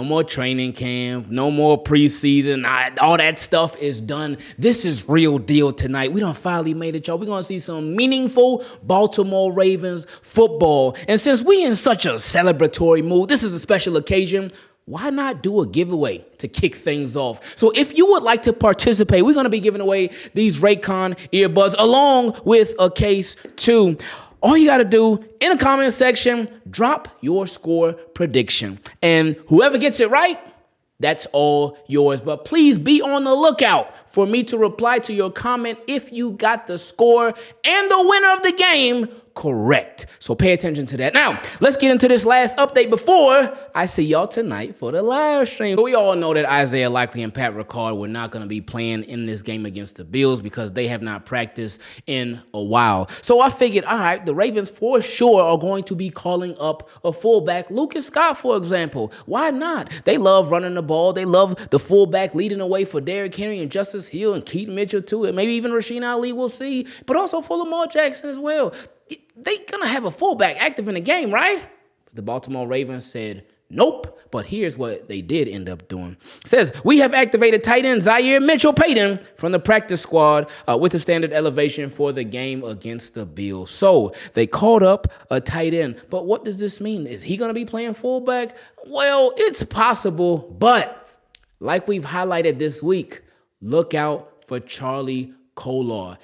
more training camp, no more preseason. All that stuff is done. This is real deal tonight. We done finally made it, y'all. We're going to see some meaningful Baltimore Ravens football. And since we in such a celebratory mood, this is a special occasion. Why not do a giveaway to kick things off? So if you would like to participate, we're going to be giving away these Raycon earbuds along with a case too. All you got to do in the comment section, drop your score prediction. And whoever gets it right, that's all yours. But please be on the lookout for me to reply to your comment if you got the score and the winner of the game correct. So pay attention to that. Now, let's get into this last update before I see y'all tonight for the live stream. But we all know that Isaiah Likely and Pat Ricard were not going to be playing in this game against the Bills because they have not practiced in a while. So I figured, all right, the Ravens for sure are going to be calling up a fullback, Lucas Scott, for example. Why not? They love running the ball. They love the fullback leading away for Derrick Henry and Justice Hill and Keaton Mitchell too, and maybe even Rasheen Ali, we'll see, but also for Lamar Jackson as well. They gonna have a fullback active in the game, right? The Baltimore Ravens said nope, but here's what they did end up doing. It says, we have activated tight end Zaire Mitchell-Payton from the practice squad with a standard elevation for the game against the Bills. So they called up a tight end, but what does this mean? Is he gonna be playing fullback? Well, it's possible, but like we've highlighted this week, look out for Charlie Kolar.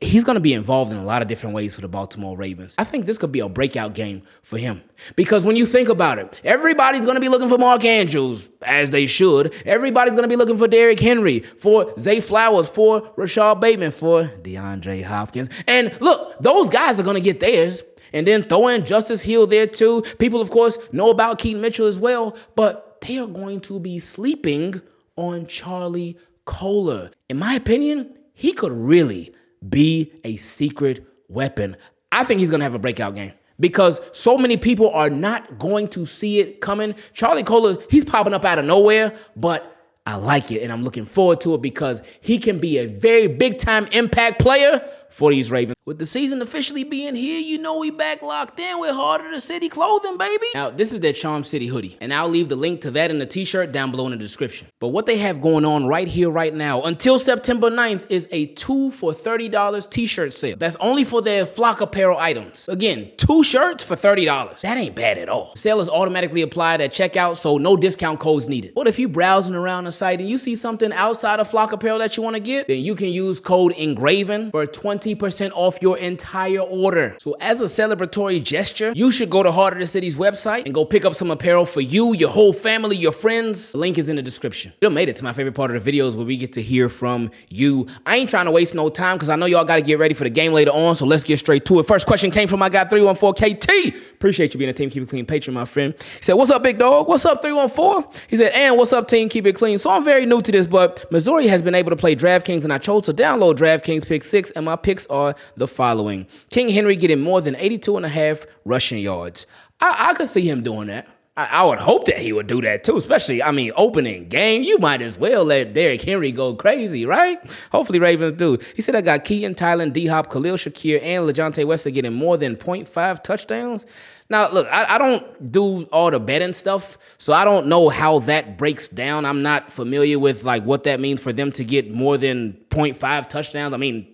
He's going to be involved in a lot of different ways for the Baltimore Ravens. I think this could be a breakout game for him. Because when you think about it, everybody's going to be looking for Mark Andrews, as they should. Everybody's going to be looking for Derrick Henry, for Zay Flowers, for Rashad Bateman, for DeAndre Hopkins. And look, those guys are going to get theirs. And then throw in Justice Hill there too. People, of course, know about Keaton Mitchell as well. But they are going to be sleeping on Charlie Kolar. In my opinion, he could really be a secret weapon. I think he's going to have a breakout game because so many people are not going to see it coming. Charlie Kolar, he's popping up out of nowhere, but I like it and I'm looking forward to it because he can be a very big time impact player for these Ravens. With the season officially being here, you know we back locked in with HeartOfTheCityy Clothing, baby. Now, this is their Charm City hoodie, and I'll leave the link to that in the t-shirt down below in the description. But what they have going on right here, right now, until September 9th, is a 2 for $30 t-shirt sale. That's only for their flock apparel items. Again, 2 shirts for $30. That ain't bad at all. The sale is automatically applied at checkout, so no discount codes needed. But if you're browsing around the site and you see something outside of flock apparel that you want to get, then you can use code Ingraven for 20% off your entire order. So as a celebratory gesture, you should go to HeartOfTheCity's website and go pick up some apparel for you, your whole family, your friends. The link is in the description. You made it to my favorite part of the videos where we get to hear from you. I ain't trying to waste no time because I know y'all got to get ready for the game later on, so let's get straight to it. First question came from my guy 314KT. Appreciate you being a Team Keep It Clean patron, my friend. He said, what's up, big dog? What's up, 314? He said, and what's up, Team Keep It Clean? So I'm very new to this, but Missouri has been able to play DraftKings, and I chose to download DraftKings Pick 6, and my picks are the following. King Henry getting more than 82.5 rushing yards. I could see him doing that. I would hope that he would do that too, especially, opening game. You might as well let Derrick Henry go crazy, right? Hopefully Ravens do. He said I got Keaton, Tylen, D-Hop, Khalil Shakir, and LaJohntay Wester getting more than 0.5 touchdowns. Now, look, I don't do all the betting stuff, so I don't know how that breaks down. I'm not familiar with, what that means for them to get more than 0.5 touchdowns.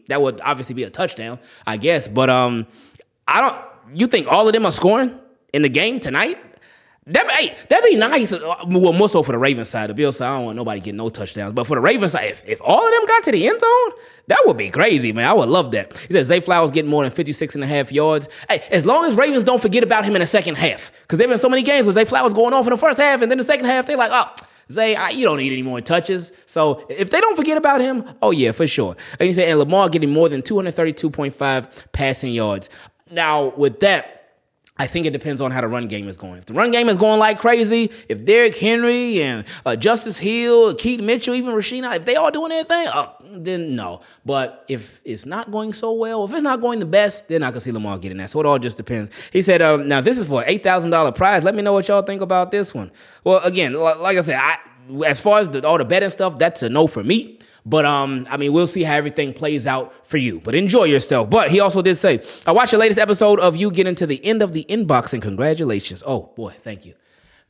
That would obviously be a touchdown, I guess. But you think all of them are scoring in the game tonight? That'd be nice. Well, more so for the Ravens side. The Bills side, I don't want nobody getting no touchdowns. But for the Ravens side, if all of them got to the end zone, that would be crazy, man. I would love that. He said Zay Flowers getting more than 56.5 yards. Hey, as long as Ravens don't forget about him in the second half. Because there have been so many games where Zay Flowers going off in the first half, and then the second half, they're like, oh, Zay, you don't need any more touches. So if they don't forget about him, oh yeah, for sure. And he said, and Lamar getting more than 232.5 passing yards. Now, with that, I think it depends on how the run game is going. If the run game is going like crazy, if Derrick Henry and Justice Hill, Keaton Mitchell, even Rasheen, if they all doing their thing, then no. But if it's not going so well, if it's not going the best, then I can see Lamar getting that. So it all just depends. He said, now this is for an $8,000 prize. Let me know what y'all think about this one. Well, again, like I said, as far as all the betting stuff, that's a no for me. But, we'll see how everything plays out for you. But enjoy yourself. But he also did say, I watched the latest episode of you getting to the end of the inbox, and congratulations. Oh, boy, thank you.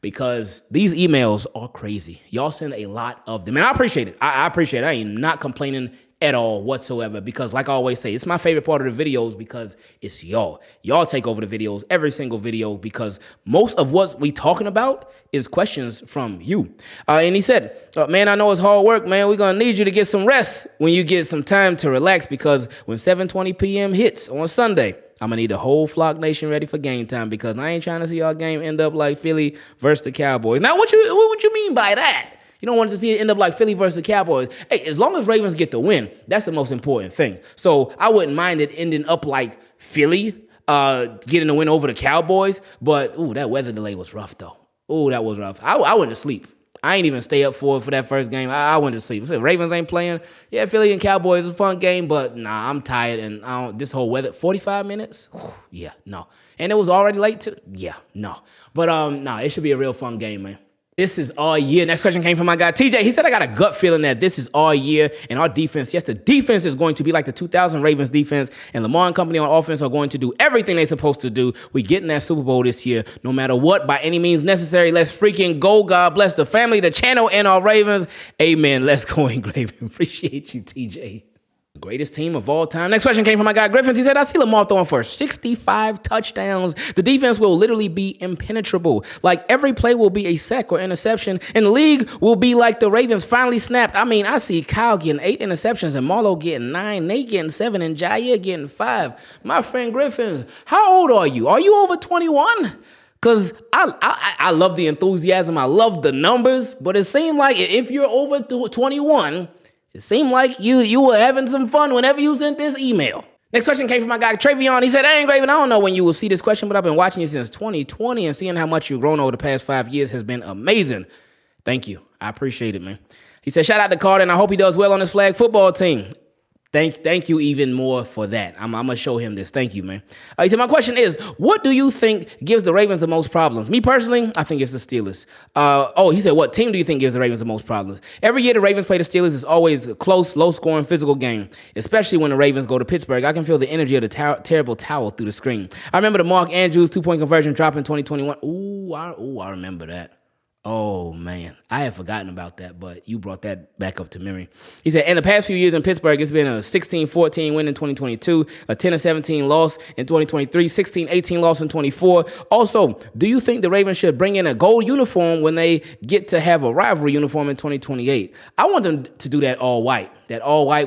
because these emails are crazy. Y'all send a lot of them, and I appreciate it. I appreciate it. I ain't not complaining at all whatsoever, because like I always say, it's my favorite part of the videos because it's y'all. Y'all take over the videos, every single video, because most of what we talking about is questions from you. And he said, man, I know it's hard work, man. We're going to need you to get some rest when you get some time to relax, because when 7:20 p.m. hits on Sunday, I'm going to need the whole Flock Nation ready for game time, because I ain't trying to see our game end up like Philly versus the Cowboys. Now, what you mean by that? You don't want to see it end up like Philly versus the Cowboys. Hey, as long as Ravens get the win, that's the most important thing. So I wouldn't mind it ending up like Philly getting the win over the Cowboys. But, ooh, that weather delay was rough, though. Ooh, that was rough. I went to sleep. I ain't even stay up for that first game. I went to sleep. So Ravens ain't playing. Yeah, Philly and Cowboys is a fun game, but nah, I'm tired. And this whole weather, 45 minutes? Whew, yeah, no. And it was already late, too? Yeah, no. But, nah, it should be a real fun game, man. This is all year. Next question came from my guy, TJ. He said, I got a gut feeling that this is all year, and our defense, yes, the defense is going to be like the 2000 Ravens defense, and Lamar and company on offense are going to do everything they're supposed to do. We get in that Super Bowl this year, no matter what, by any means necessary. Let's freaking go. God bless the family, the channel, and our Ravens. Amen. Let's go, Ingraven. Appreciate you, TJ. Greatest team of all time. Next question came from my guy Griffins. He said, I see Lamar throwing for 65 touchdowns. The defense will literally be impenetrable. Like every play will be a sack or interception. And the league will be like the Ravens finally snapped. I mean, I see Kyle getting 8 interceptions and Marlo getting 9, Nate getting 7, and Jair getting 5. My friend Griffins, how old are you? Are you over 21? Because I love the enthusiasm. I love the numbers. But it seemed like if you're over 21, it seemed like you were having some fun whenever you sent this email. Next question came from my guy, Trevion. He said, hey, Ingraven, I don't know when you will see this question, but I've been watching you since 2020, and seeing how much you've grown over the past 5 years has been amazing. Thank you. I appreciate it, man. He said, shout out to Carter, and I hope he does well on his flag football team. Thank you even more for that. I'm going to show him this. Thank you, man. He said, my question is, what do you think gives the Ravens the most problems? Me personally, I think it's the Steelers. He said, what team do you think gives the Ravens the most problems? Every year the Ravens play the Steelers, it's always a close, low-scoring, physical game, especially when the Ravens go to Pittsburgh. I can feel the energy of the terrible towel through the screen. I remember the Mark Andrews 2-point conversion drop in 2021. I remember that. Oh, man. I had forgotten about that, but you brought that back up to memory. He said, in the past few years in Pittsburgh, it's been a 16-14 win in 2022, a 10-17 loss in 2023, 16-18 loss in 24. Also, do you think the Ravens should bring in a gold uniform when they get to have a rivalry uniform in 2028? I want them to do that all white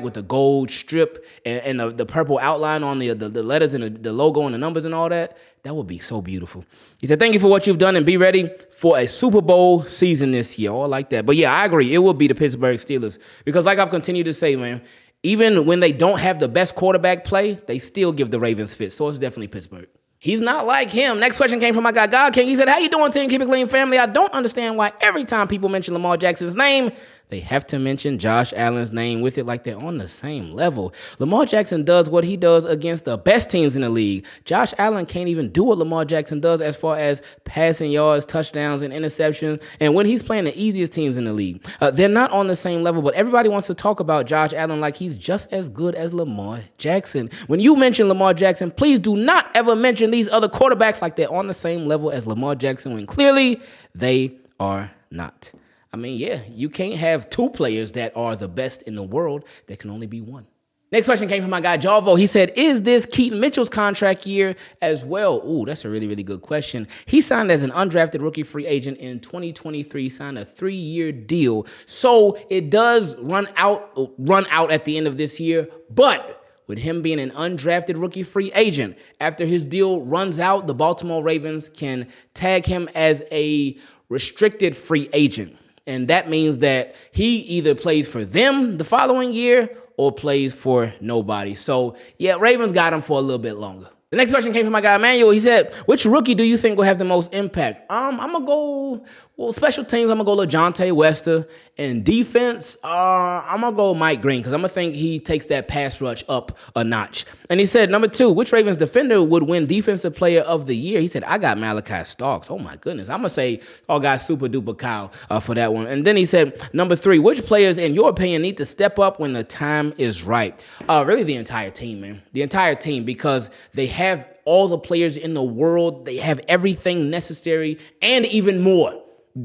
with the gold strip and the purple outline on the letters and the logo and the numbers and all that. That would be so beautiful. He said, thank you for what you've done and be ready for a Super Bowl season this year. All like that. But yeah, I agree. It will be the Pittsburgh Steelers because like I've continued to say, man, even when they don't have the best quarterback play, they still give the Ravens fits. So it's definitely Pittsburgh. He's not like him. Next question came from my guy, Godking. He said, how you doing, Team Keep It Clean family? I don't understand why every time people mention Lamar Jackson's name, they have to mention Josh Allen's name with it like they're on the same level. Lamar Jackson does what he does against the best teams in the league. Josh Allen can't even do what Lamar Jackson does as far as passing yards, touchdowns, and interceptions. And when he's playing the easiest teams in the league, they're not on the same level. But everybody wants to talk about Josh Allen like he's just as good as Lamar Jackson. When you mention Lamar Jackson, please do not ever mention these other quarterbacks like they're on the same level as Lamar Jackson when clearly they are not. I mean, yeah, you can't have two players that are the best in the world. There can only be one. Next question came from my guy, Jarvo. He said, is this Keaton Mitchell's contract year as well? Ooh, that's a really, really good question. He signed as an undrafted rookie free agent in 2023, signed a 3-year deal. So it does run out at the end of this year. But with him being an undrafted rookie free agent, after his deal runs out, the Baltimore Ravens can tag him as a restricted free agent. And that means that he either plays for them the following year or plays for nobody. So, yeah, Ravens got him for a little bit longer. The next question came from my guy, Emmanuel. He said, which rookie do you think will have the most impact? I'm going to go, special teams, I'm going to go LaJohntay Wester. And defense, I'm going to go Mike Green because I'm going to think he takes that pass rush up a notch. And he said, number 2, which Ravens defender would win Defensive Player of the Year? He said, I got Malachi Starks. Oh, my goodness. I'm going to say, guys, super duper Kyle for that one. And then he said, number 3, which players, in your opinion, need to step up when the time is right? Really the entire team, man. The entire team, because they have all the players in the world. They have everything necessary and even more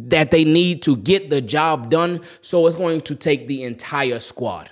that they need to get the job done. So it's going to take the entire squad.